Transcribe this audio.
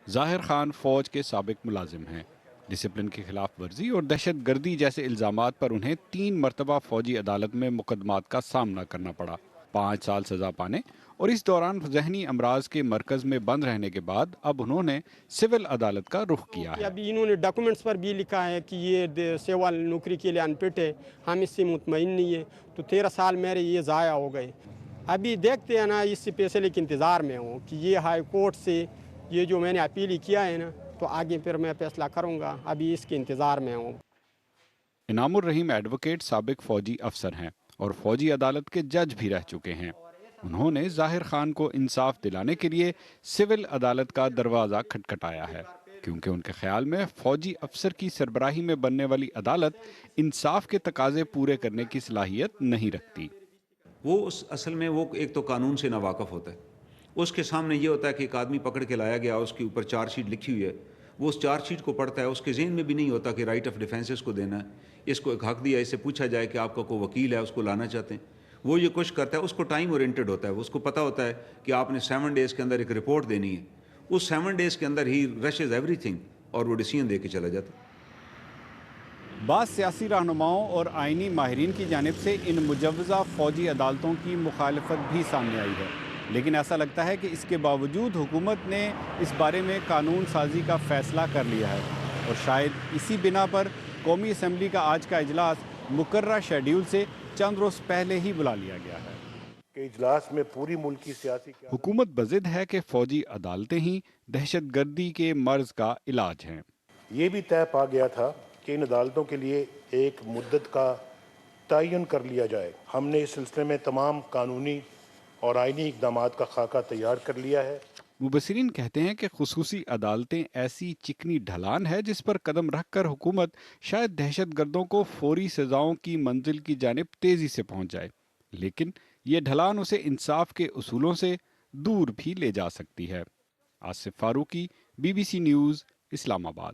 ظاہر خان فوج کے سابق ملازم ہیں۔ ڈسپلن کی خلاف ورزی اور دہشت گردی جیسے الزامات پر انہیں 3 مرتبہ فوجی عدالت میں مقدمات کا سامنا کرنا پڑا۔ 5 سال سزا پانے اور اس دوران ذہنی امراض کے مرکز میں بند رہنے کے بعد اب انہوں نے سول عدالت کا رخ کیا ہے۔ ابھی انہوں نے ڈاکومنٹس پر بھی لکھا ہے کہ یہ سیول نوکری کے لیے انفٹ ہے، ہم اس سے مطمئن نہیں ہے، تو 13 سال میرے یہ ضائع ہو گئے۔ ابھی دیکھتے ہیں نا، اس فیصلے کے انتظار میں ہوں کہ یہ ہائی کورٹ سے یہ جو میں نے اپیل کیا ہے نا، تو آگے پھر میں فیصلہ کروں گا، ابھی اس کے انتظار میں ہوں۔ انعام الرحیم ایڈوکیٹ سابق فوجی افسر ہیں اور فوجی عدالت کے جج بھی رہ چکے ہیں۔ انہوں نے ظاہر خان کو انصاف دلانے کے لیے سول عدالت کا دروازہ کھٹکھٹایا ہے، کیونکہ ان کے خیال میں فوجی افسر کی سربراہی میں بننے والی عدالت انصاف کے تقاضے پورے کرنے کی صلاحیت نہیں رکھتی۔ وہ اصل میں وہ ایک تو قانون سے ناواقف ہوتا ہے، اس کے سامنے یہ ہوتا ہے کہ ایک آدمی پکڑ کے لایا گیا، اس کے اوپر چارج شیٹ لکھی ہوئی ہے، وہ اس چارج شیٹ کو پڑھتا ہے، اس کے ذہن میں بھی نہیں ہوتا کہ رائٹ آف ڈیفینس اس کو دینا ہے، اس کو ایک حق دیا، اس سے پوچھا جائے کہ آپ کا کوئی وکیل ہے، اس کو لانا چاہتے ہیں۔ وہ یہ کوشش کرتا ہے، اس کو ٹائم اورینٹڈ ہوتا ہے، اس کو پتہ ہوتا ہے کہ آپ نے 7 ڈیز کے اندر ایک رپورٹ دینی ہے، اس 7 ڈیز کے اندر ہی رشز ایوری تھنگ اور وہ ڈیسیژن دے کے چلا جاتا ہے۔ بعض سیاسی رہنماؤں اور آئینی ماہرین کی جانب سے ان مجوزہ فوجی عدالتوں کی مخالفت بھی سامنے آئی ہے، لیکن ایسا لگتا ہے کہ اس کے باوجود حکومت نے اس بارے میں قانون سازی کا فیصلہ کر لیا ہے، اور شاید اسی بنا پر قومی اسمبلی کا آج کا اجلاس مقررہ شیڈیول سے چند روز پہلے ہی بلا لیا گیا ہے۔ کہ اجلاس میں پوری ملکی سیاسی حکومت بضد ہے کہ فوجی عدالتیں ہی دہشت گردی کے مرض کا علاج ہیں۔ یہ بھی طے پا گیا تھا کہ ان عدالتوں کے لیے ایک مدت کا تعین کر لیا جائے۔ ہم نے اس سلسلے میں تمام قانونی اور آئینی اقدامات کا خاکہ تیار کر لیا ہے۔ مبصرین کہتے ہیں کہ خصوصی عدالتیں ایسی چکنی ڈھلان ہے جس پر قدم رکھ کر حکومت شاید دہشت گردوں کو فوری سزاؤں کی منزل کی جانب تیزی سے پہنچ جائے، لیکن یہ ڈھلان اسے انصاف کے اصولوں سے دور بھی لے جا سکتی ہے۔ آصف فاروقی، BBC نیوز، اسلام آباد۔